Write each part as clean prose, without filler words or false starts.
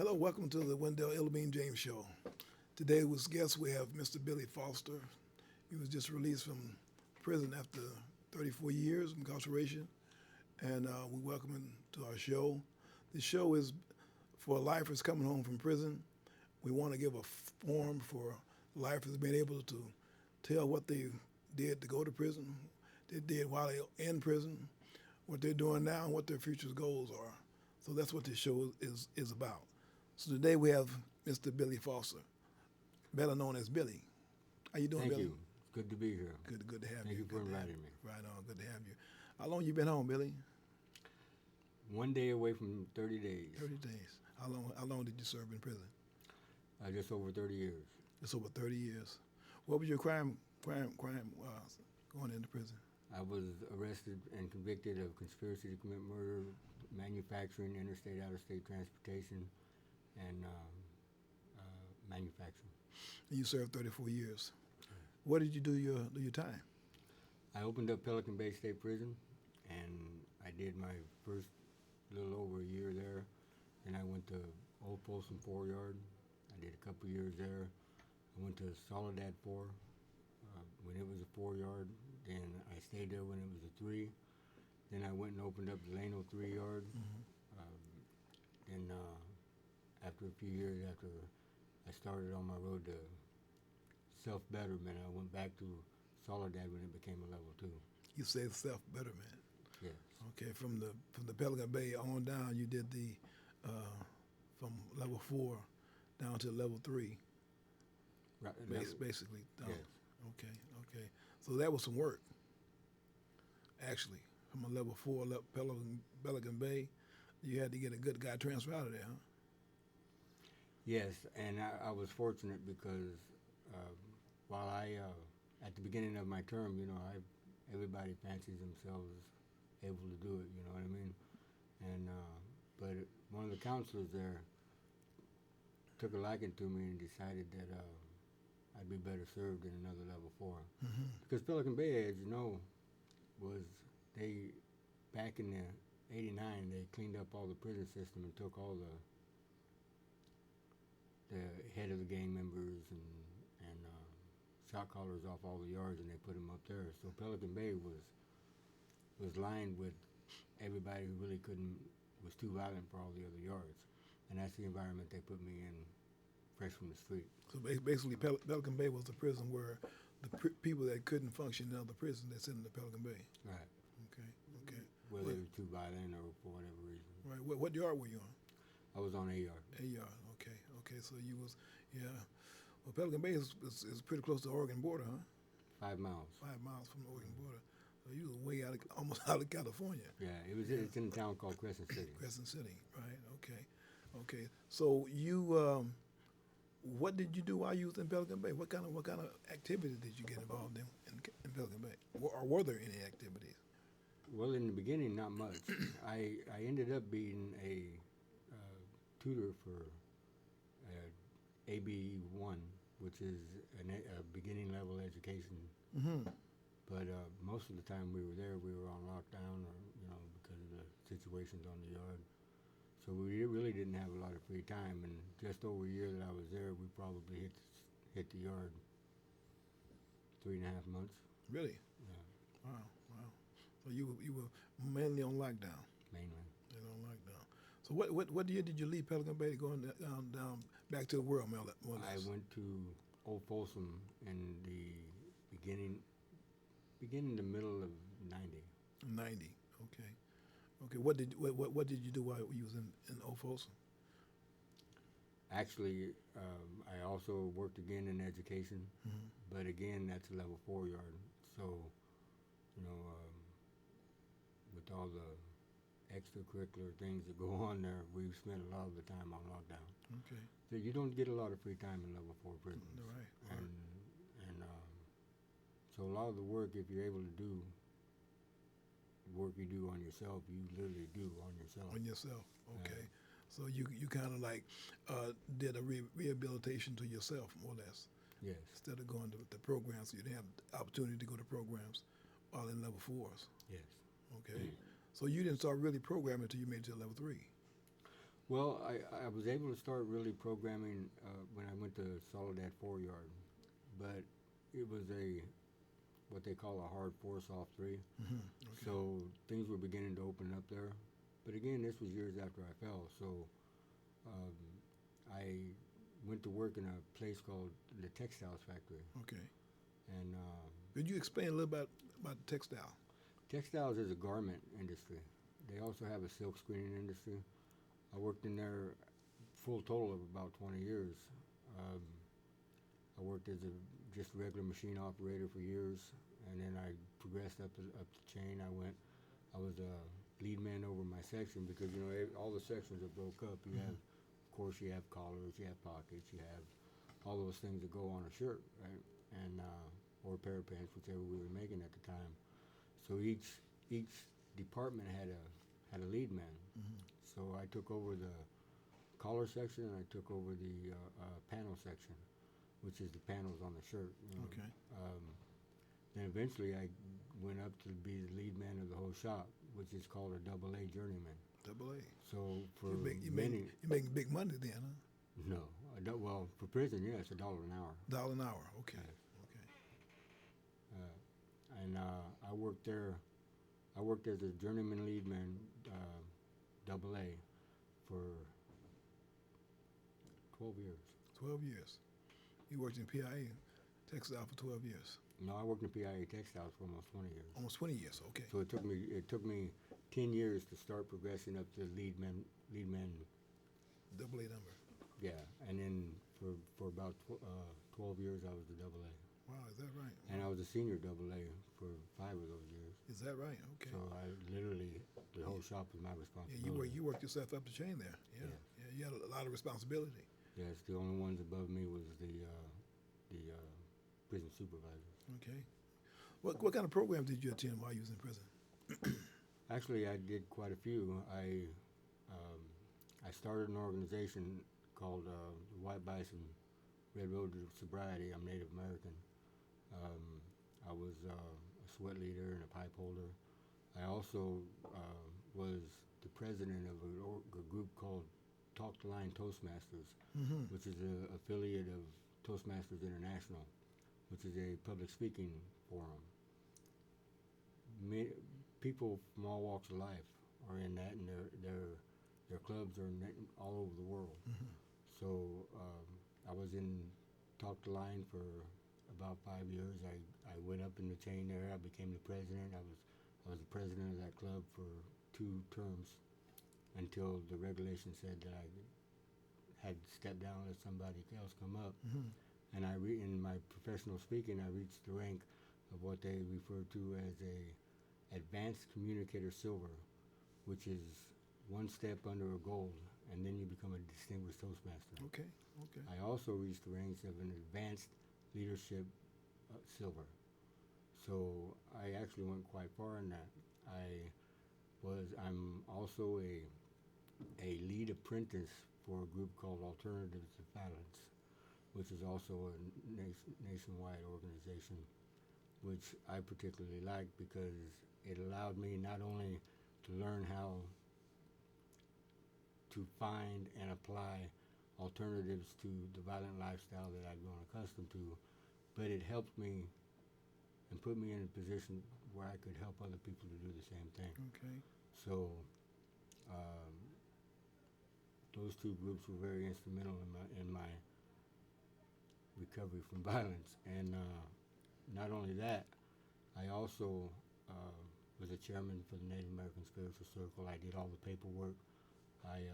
Hello, welcome to the Wendell Ilbeam James Show. Today with guests we have Mr. Billy Foster. He was just released from prison after 34 years of incarceration, and we welcome him to our show. The show is for lifers coming home from prison. We want to give a forum for lifers being able to tell what they did to go to prison, they did while they were in prison, what they're doing now, and what their future goals are. So that's what this show is about. So today we have Mr. Billy Foster, better known as Billy. How you doing, Thank Billy? you. It's good to be here. Good to have Thank you. you for Good to have inviting you. me. Right on, good to have you. How long you been home, Billy? 1 day away from 30 days. 30 days. How long did you serve in prison? Just over 30 years. It's over 30 years. What was your crime going into prison? I was arrested and convicted of conspiracy to commit murder, manufacturing, interstate, out-of-state transportation, and manufacturing. And you served 34 years. What did you do your time? I opened up Pelican Bay State Prison, and I did my first little over a year there. Then I went to Old Folsom 4-Yard. I did a couple years there. I went to Soledad 4 when it was a 4-yard. Then I stayed there when it was a 3. Then I went and opened up the Lano 3-Yard. Then after a few years after I started on my road to self-betterment, I went back to Soledad when it became a level 2. You said self-betterment. Yes. Okay, from the Pelican Bay on down, you did the from level 4 down to level 3. Right, Basically. Down. Yes. Okay. So that was some work. Actually, from a level 4 Pelican Bay, you had to get a good guy transferred out of there, huh? Yes, and I was fortunate because while at the beginning of my term, everybody fancies themselves able to do it, you know what I mean? And but one of the counselors there took a liking to me and decided that I'd be better served in another level 4. Mm-hmm. Because Pelican Bay, as you know, back in the 89, they cleaned up all the prison system and took all the head of the gang members and shot callers off all the yards, and they put them up there. So Pelican Bay was lined with everybody who really was too violent for all the other yards, and that's the environment they put me in, fresh from the street. So basically, Pelican Bay was the prison where the people that couldn't function in other prisons, they sent them to Pelican Bay. Right. Okay. Whether they were too violent or for whatever reason. Right. What yard were you on? I was on A yard. A yard. Okay. So you was, yeah. Well, Pelican Bay is pretty close to the Oregon border, huh? 5 miles. 5 miles from the Oregon border. So you were way almost out of California. Yeah, it's in a town called Crescent City. Crescent City, right? Okay. So you, what did you do while you was in Pelican Bay? What kind of activities did you get involved in Pelican Bay? Or were there any activities? Well, in the beginning, not much. I ended up being a tutor for AB1, which is a beginning level education. Mm-hmm. But most of the time we were there, we were on lockdown, or because of the situations on the yard. So we really didn't have a lot of free time. And just over a year that I was there, we probably hit the yard 3.5 months. Really? Yeah. Wow. So you were mainly on lockdown. Mainly. On lockdown. So what year did you leave Pelican Bay going down back to the world, Mel? I went to Old Folsom in the beginning to middle of 90. 90. Okay. What did you do while you was in Old Folsom? Actually, I also worked again in education, but again, that's a level 4 yard. So, with all the extracurricular things that go on there, we've spent a lot of the time on lockdown. Okay. So you don't get a lot of free time in level 4 prisons. Right. And so a lot of the work, if you're able to do work you do on yourself, you literally do on yourself. On yourself. Okay. So you kind of like did a rehabilitation to yourself, more or less. Yes. Instead of going to the programs, you didn't have the opportunity to go to programs while in level 4s. Yes. Okay. So you didn't start really programming until you made it to level 3. Well, I was able to start really programming when I went to Soledad 4 Yard, but it was what they call a hard force off three. Mm-hmm. Okay. So things were beginning to open up there. But again, this was years after I fell. So um, I went to work in a place called the Textiles Factory. Okay. And Could you explain a little about the textile? textiles is a garment industry. They also have a silk screening industry. I worked in there full total of about 20 years. Um, I worked as a just regular machine operator for years, and then I progressed up the chain. I was a lead man over my section because all the sections are broke up. You have, of course, you have collars, you have pockets, you have all those things that go on a shirt, right? And or a pair of pants, whichever we were making at the time. So each department had a lead man. Mm-hmm. So I took over the collar section and I took over the panel section, which is the panels on the shirt. Okay. Then eventually I went up to be the lead man of the whole shop, which is called a double A journeyman. Double A. So for You're many, making big money then, huh? no, well for prison, yeah, it's $1 an hour. $1 an hour. Okay. Yes. Okay. And I worked there. I worked as a journeyman lead man, double A, for 12 years. 12 years. You worked in PIA textile for 12 years. No, I worked in PIA Textiles for almost 20 years. Almost 20 years. Okay. So it took me 10 years to start progressing up to lead man. Double A number. Yeah, and then for about 12 years I was the double A, Wow, is that right? and I was a senior double A for 5 of those years. Is that right? Okay. So I literally the whole shop was my Yeah, responsibility. you worked yourself up the chain there. Yeah. Yeah. Yeah, you had a lot of responsibility. Yes, the only ones above me was the prison supervisors. Okay. What kind of programs did you attend while you was in prison? Actually, I did quite a few. I started an organization called the White Bison Red Road to Sobriety. I'm Native American. I was a sweat leader and a pipe holder. I also was the president of a group called Talk the Line Toastmasters, Mm-hmm. which is an affiliate of Toastmasters International, which is a public speaking forum. People from all walks of life are in that, and their clubs are all over the world. Mm-hmm. So I was in Talk the Line for about 5 years. I went up in the chain there. I became the president. I was the president of that club for 2 terms until the regulation said that I had to step down and let somebody else come up. Mm-hmm. And in my professional speaking, I reached the rank of what they refer to as a advanced communicator silver, which is 1 step under a gold, and then you become a distinguished Toastmaster. Okay. Okay. I also reached the ranks of an advanced leadership silver. So I actually went quite far in that. I'm also a lead apprentice for a group called Alternatives to Violence, which is also a nationwide organization, which I particularly like because it allowed me not only to learn how to find and apply alternatives to the violent lifestyle that I'd grown accustomed to, but it helped me and put me in a position where I could help other people to do the same thing. Okay. So those 2 groups were very instrumental in my recovery from violence. And not only that, I also was a chairman for the Native American Spiritual Circle. I did all the paperwork. I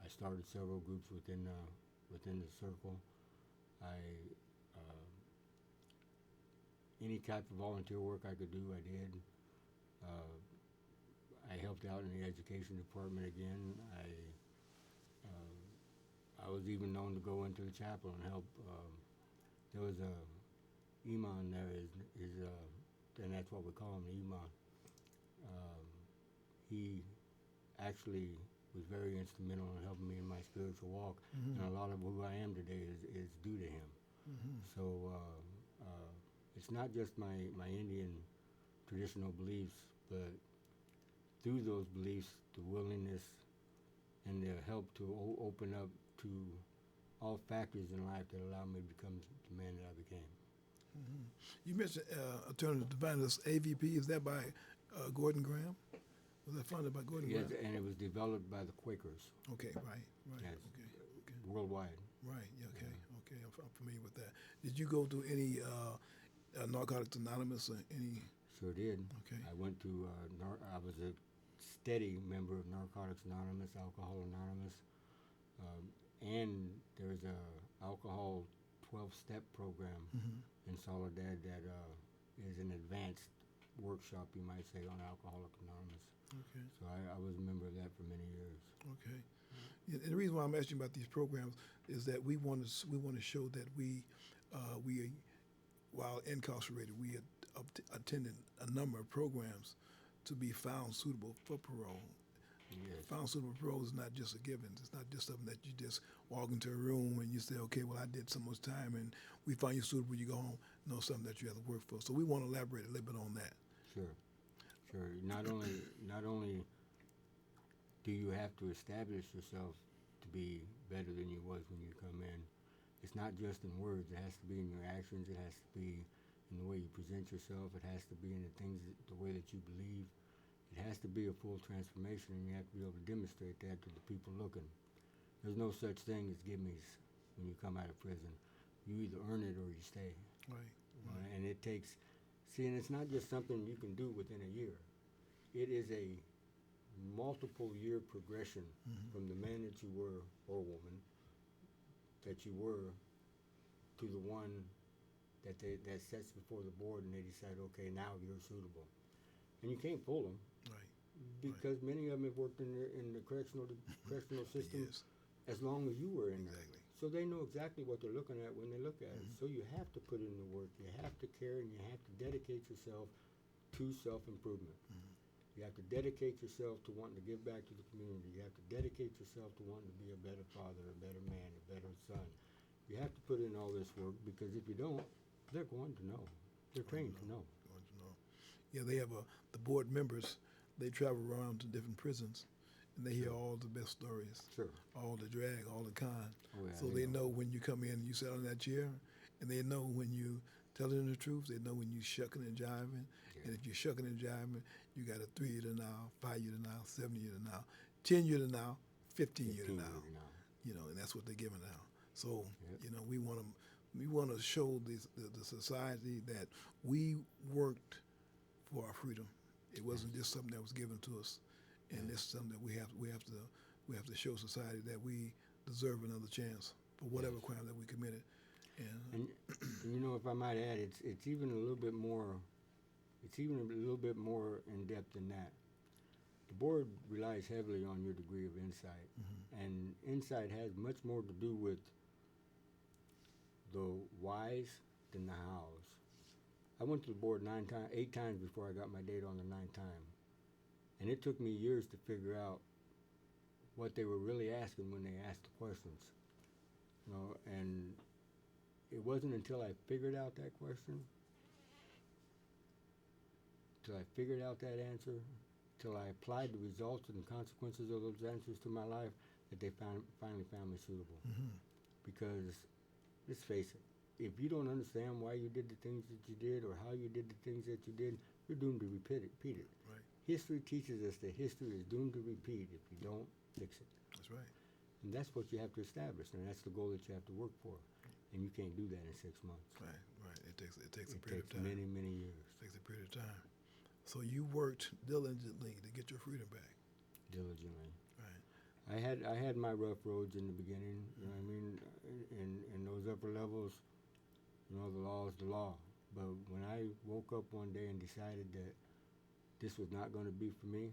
started several groups within the circle. Any type of volunteer work I could do, I did. I helped out in the education department again. I was even known to go into the chapel and help. There was a imam there, and that's what we call him, the imam. He actually was very instrumental in helping me in my spiritual walk, Mm-hmm. and a lot of who I am today is due to him. Mm-hmm. So it's not just my Indian traditional beliefs, but through those beliefs, the willingness and the help to open up to all factors in life that allowed me to become the man that I became. You mentioned Attorney Divinus AVP. Is that by Gordon Graham? Was that funded by Gordon Yes, Graham? and it was developed by the Quakers. Okay, right. Yes, Okay. worldwide. Right. Yeah, okay. I'm familiar with that. Did you go to any Narcotics Anonymous or any? Sure did. Okay. I went to, I was a steady member of Narcotics Anonymous, Alcohol Anonymous, and there's a alcohol 12-step program in Soledad that is an advanced workshop, you might say, on Alcoholic Anonymous. Okay. So I was a member of that for many years. Okay. Yeah, and the reason why I'm asking about these programs is that we want to show that we while incarcerated, we had attended a number of programs to be found suitable for parole. Yes. Found suitable parole is not just a given. It's not just something that you just walk into a room and you say, okay, well, I did so much time and we find you suitable, you go home. No, something that you have to work for. So we want to elaborate a little bit on that. Sure. Not only do you have to establish yourself to be better than you was when you come in, it's not just in words. It has to be in your actions. It has to be in the way you present yourself. It has to be in the way that you believe. It has to be a full transformation, and you have to be able to demonstrate that to the people looking. There's no such thing as gimmies when you come out of prison. You either earn it or you stay. Right. And it takes, and it's not just something you can do within a year. It is a multiple year progression from the man that you were, or woman, that you were, to the one that sets before the board and they decide, okay, now you're suitable. And you can't pull them. Right. Because many of them have worked in the correctional system Yes. as long as you were in there. Exactly. So they know exactly what they're looking at when they look at it. So you have to put in the work. You have to care and you have to dedicate yourself to self-improvement. You have to dedicate yourself to wanting to give back to the community. You have to dedicate yourself to wanting to be a better father, a better man, a better son. You have to put in all this work because if you don't, they're going to know. They're trained to know. Going to know. Yeah, they have the board members. They travel around to different prisons, and they hear all the best stories, Sure. all the drag, all the con. Oh, yeah, So they know when you come in, and you sit on that chair, and they know when you telling them the truth. They know when you shucking and jiving, and if you're shucking and jiving, you got a 3 year denial, 5 year denial, 7 year denial, 10 year denial, 15 year denial. You know, and that's what they're giving now. So you know, we want to show the society that we worked for our freedom. It wasn't just something that was given to us, and it's something that we have to show society that we deserve another chance for whatever crime that we committed. And you know, if I might add, it's even a little bit more. It's even a little bit more in depth than that. The board relies heavily on your degree of insight, and insight has much more to do with the whys than the hows. I went to the board 8 times before I got my date on the 9th time. And it took me years to figure out what they were really asking when they asked the questions. You know, and it wasn't until I figured out that question, till I figured out that answer, till I applied the results and the consequences of those answers to my life, that they finally found me suitable. Because, let's face it, if you don't understand why you did the things that you did or how you did the things that you did, you're doomed to repeat it. Right. History teaches us that history is doomed to repeat if you don't fix it. That's right. And that's what you have to establish, and that's the goal that you have to work for. And you can't do that in 6 months. Right. It takes a It period takes of time. many years. It takes a period of time. So you worked diligently to get your freedom back. Diligently. Right. I had my rough roads in the beginning, you know what I mean? In those upper levels, you know, the law is the law. But when I woke up one day and decided that this was not going to be for me,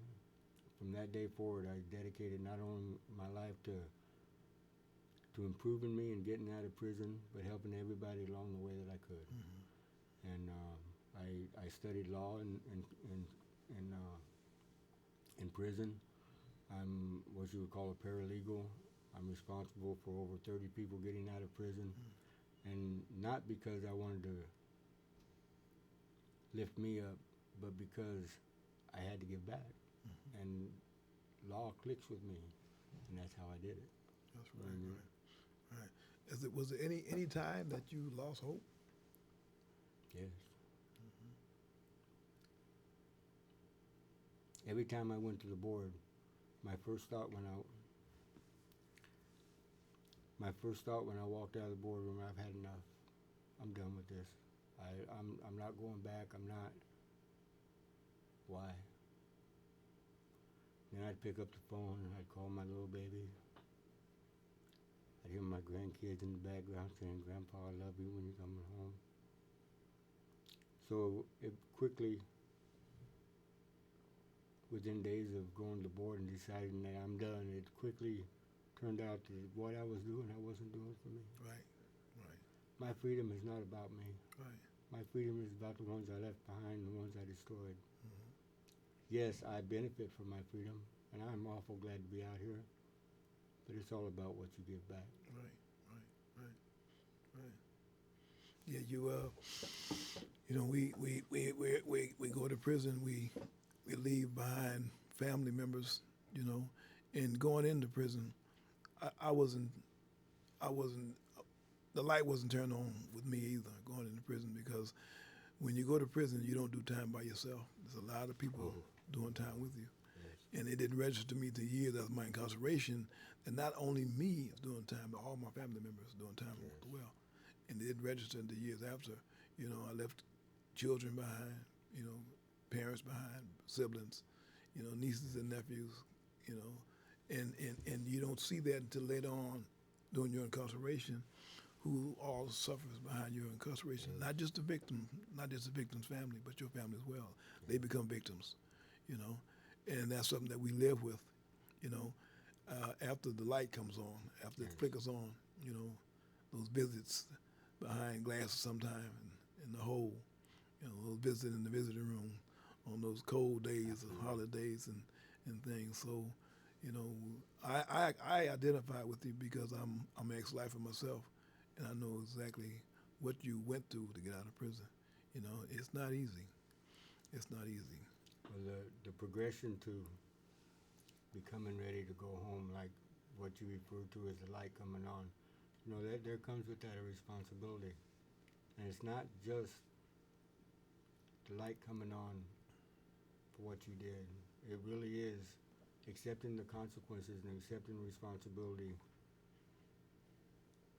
from that day forward, I dedicated not only my life to improving me and getting out of prison, but helping everybody along the way that I could. And I studied law in prison. I'm what you would call a paralegal. I'm responsible for over 30 people getting out of prison, and not because I wanted to lift me up, but because I had to give back. And law clicks with me, and and that's how I did it. That's right. Mhm. Right. Was there any time that you lost hope? Yes. Every time I went to the board, my first thought when I walked out of the boardroom, I've had enough. I'm done with this. I'm not going back. I'm not. Why? Then I'd pick up the phone and I'd call my little baby. I'd hear my grandkids in the background saying, "Grandpa, I love you when you're coming home." So it quickly, within days of going to the board and deciding that I'm done, it quickly turned out that what I was doing, I wasn't doing for me. Right. Right. My freedom is not about me. Right. My freedom is about the ones I left behind, the ones I destroyed. Mhm. Yes, I benefit from my freedom, and I'm awful glad to be out here, but it's all about what you give back. Right. Right. Right. Right. Yeah. We go to prison. We leave behind family members. And going into prison, I wasn't. The light wasn't turned on with me either going into prison, because when you go to prison, you don't do time by yourself. There's a lot of people doing time with you. Yes. And it didn't register to me the years of my incarceration that not only me is doing time, but all my family members doing time as well. And it didn't register in the years after. I left children behind, parents behind, siblings, nieces and nephews, and you don't see that until later on during your incarceration, who all suffers behind your incarceration. Not just the victim, not just the victim's family, but your family as well. They become victims, and that's something that we live with, after the light comes on, after it flickers on, those visits behind glass sometime in the hole, those visits in the visiting room on those cold days and holidays and things. So, I identify with you because I'm an ex-lifer myself, and I know exactly what you went through to get out of prison. It's not easy. It's not easy. Well, the progression to becoming ready to go home, like what you referred to as the light coming on, that there comes with that a responsibility. And it's not just the light coming on for what you did. It really is accepting the consequences and accepting responsibility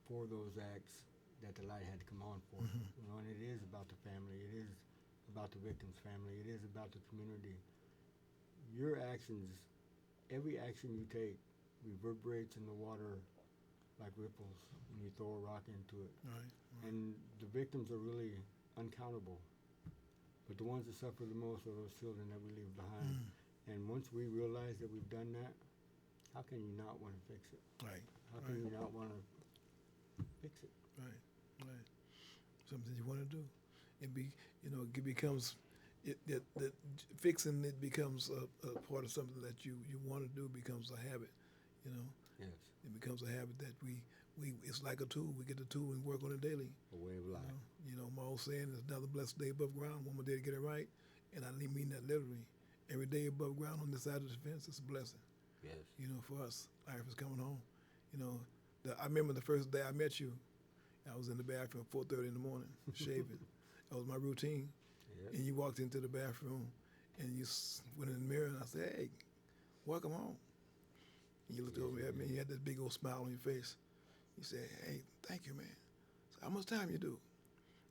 for those acts that the light had to come on for. And it is about the family. It is about the victim's family. It is about the community. Your actions, every action you take, reverberates in the water like ripples when you throw a rock into it. Right. And the victims are really uncountable. But the ones that suffer the most are those children that we leave behind. And once we realize that we've done that, how can you not want to fix it? Right. How can you not want to fix it? Right. Right. Something you want to do. It becomes fixing it becomes a part of something that you want to do, becomes a habit. Yes. It becomes a habit that we it's like a tool. We get the tool and work on it daily. A way of life. My old saying is another blessed day above ground, one more day to get it right. And I mean that literally. Every day above ground on this side of the fence is a blessing. Yes. For us, life is coming home. I remember the first day I met you, I was in the bathroom at 4:30 in the morning, shaving. That was my routine. Yep. And you walked into the bathroom and you went in the mirror and I said, "Hey, welcome home." And you looked over at me, you had that big old smile on your face. You said, "Hey, thank you, man." I said, "How much time you do?"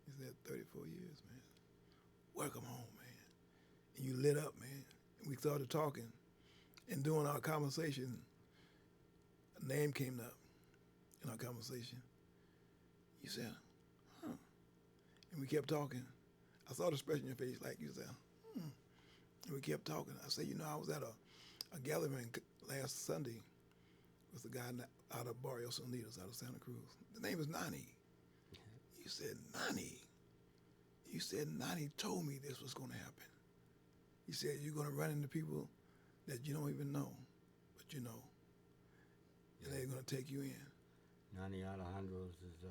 He said, 34 years, man. Welcome home, man. And you lit up, man. And we started talking. And during our conversation, a name came up in our conversation. You said, "Huh." And we kept talking. I saw the expression in your face like you said, "Hmm." And we kept talking. I said, I was at a gathering last Sunday with a guy out of Barrios Unidos, out of Santa Cruz. The name is Nani. You said, "Nani." You said, "Nani told me this was going to happen." He said, "You're going to run into people that you don't even know, but you know. And they're going to take you in." Nani Alejandros is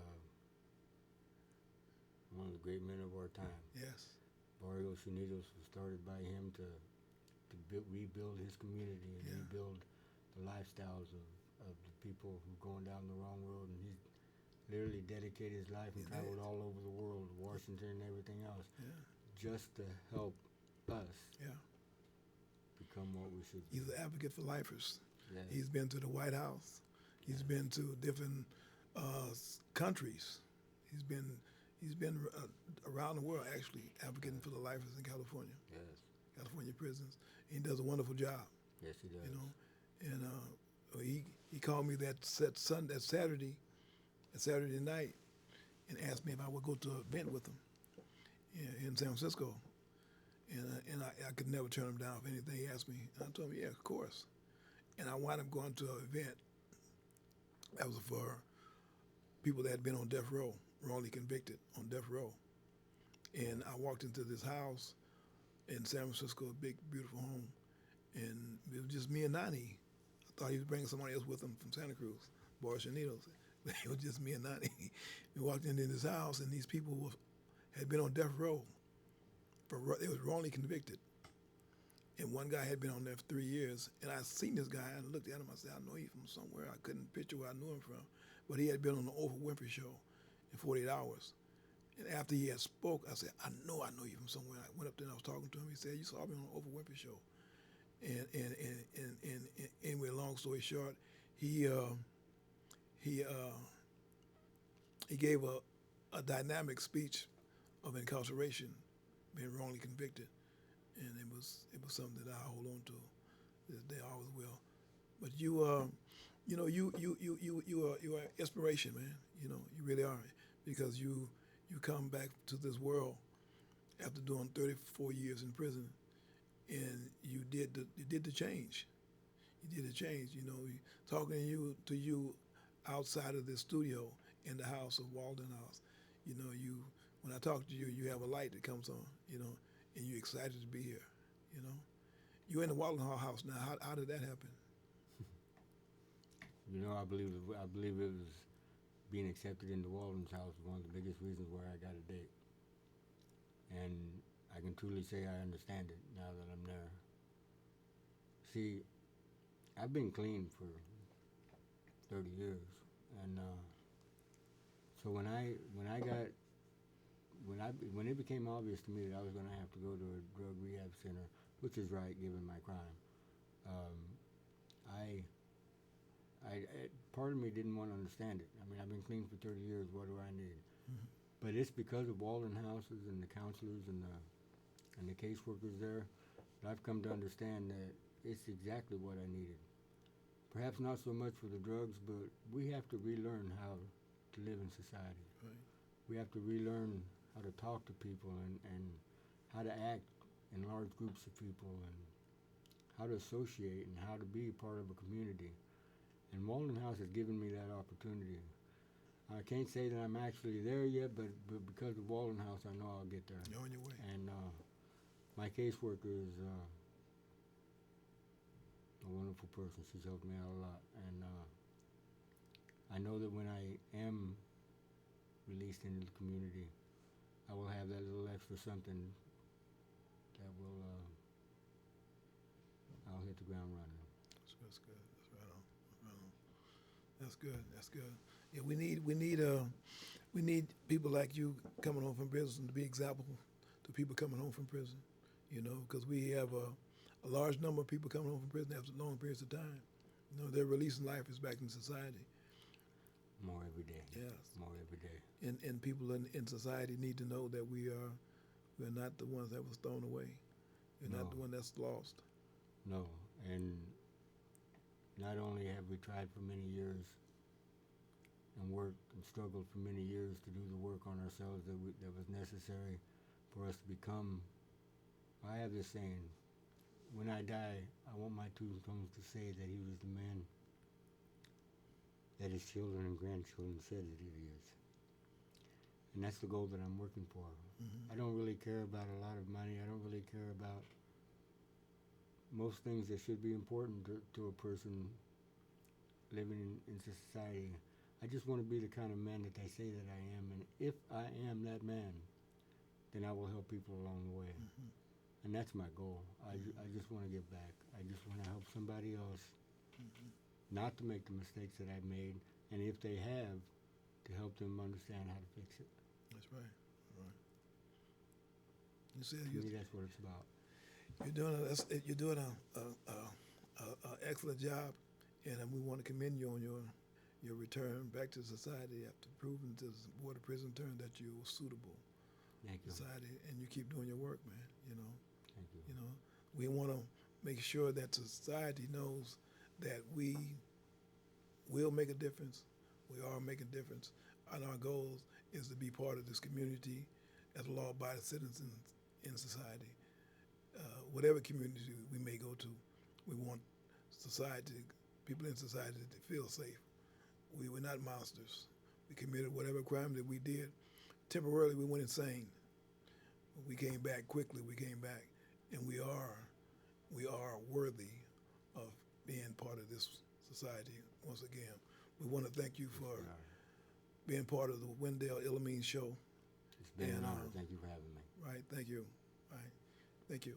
one of the great men of our time. Yes. Barrios Unidos was started by him to rebuild his community and rebuild the lifestyles of of the people who are going down the wrong road, and he's literally dedicated his life and He traveled did. all over the world, Washington and everything else, Yeah, just to help us yeah. become what we should be. He's an advocate for lifers. Yes. He's been to the White House. He's been to different countries. He's been around the world actually advocating for the lifers in California, Yes. California prisons. He does a wonderful job, Yes, he does. you know. And he called me that Saturday night, and asked me if I would go to an event with him in San Francisco. And I could never turn him down for anything he asked me. And I told him, yeah, of course. And I wound up going to an event that was for people that had been on death row, wrongly convicted on death row. And I walked into this house in San Francisco, a big, beautiful home, and it was just me and Nani. I thought he was bringing somebody else with him from Santa Cruz, Boris Unidos. But it was just me and Nani. We walked into this house, and these people had been on death row. They was wrongly convicted. And one guy had been on there for 3 years, and I seen this guy, and I looked at him, I said, I know you from somewhere. I couldn't picture where I knew him from. But he had been on the Oprah Winfrey Show in 48 Hours. And after he had spoke, I said, I know you from somewhere. I went up there and I was talking to him. He said, you saw me on the Oprah Winfrey Show. And anyway, long story short, he gave a dynamic speech of incarceration, being wrongly convicted, and it was something that I hold on to this day. I always will. But you are inspiration, man. You know, you really are, because you come back to this world after doing 34 years in prison, and you did the change. You did the change. You know, talking to you outside of the studio in the house of Walden House. You know, when I talk to you, you have a light that comes on. You know, and you're excited to be here. You know, you're in the Walden House now. How did that happen? You know, I believe it was being accepted into Walden's house was one of the biggest reasons why I got a date. And I can truly say I understand it now that I'm there. See, I've been clean for 30 years, and so when it became obvious to me that I was going to have to go to a drug rehab center, which is right given my crime, part of me didn't want to understand it. I mean, I've been clean for 30 years. What do I need? Mm-hmm. But it's because of Walden houses and the counselors and the caseworkers there that I've come to understand that it's exactly what I needed. Perhaps not so much for the drugs, but we have to relearn how to live in society. Right. We have to relearn how to talk to people and how to act in large groups of people and how to associate and how to be part of a community. And Walden House has given me that opportunity. I can't say that I'm actually there yet, but because of Walden House, I know I'll get there. You're on your way. And my caseworker is a wonderful person. She's helped me out a lot. And I know that when I am released into the community, I will have that little extra something that will, I'll hit the ground running. That's good. That's right on. Right on. That's good. That's good. Yeah, we need people like you coming home from prison to be example to people coming home from prison. You know, because we have a large number of people coming home from prison after long periods of time. You know, their release in life is back in society. More every day. Yes. More every day. And people in society need to know that we're not the ones that was thrown away. We're not the one that's lost. No, and not only have we tried for many years and worked and struggled for many years to do the work on ourselves that was necessary for us to become. I have this saying, when I die, I want my tombstone to say that he was the man that his children and grandchildren said that he is. And that's the goal that I'm working for. Mm-hmm. I don't really care about a lot of money. I don't really care about most things that should be important to a person living in society. I just want to be the kind of man that they say that I am. And if I am that man, then I will help people along the way. Mm-hmm. And that's my goal. I just want to give back. I just want to help somebody else not to make the mistakes that I've made, and if they have, to help them understand how to fix it. That's right. Right. You said To me, that's what it's about. you're doing a excellent job, and we want to commend you on your return back to society after proving to the Board of Prison Term that you were suitable Thank you. society, and you keep doing your work, man. Thank you. You know, we want to make sure that society knows that we will make a difference. We are making a difference, and our goal is to be part of this community as law-abiding citizens in society. Whatever community we may go to, we want society, people in society to feel safe. We were not monsters. We committed whatever crime that we did. Temporarily, we went insane. We came back quickly. We came back, and we are worthy of being part of this society once again. We want to thank you for being part of the Wendell Illamine Show. It's been an And, honor. Thank you for having me. Right, thank you. Right, thank you.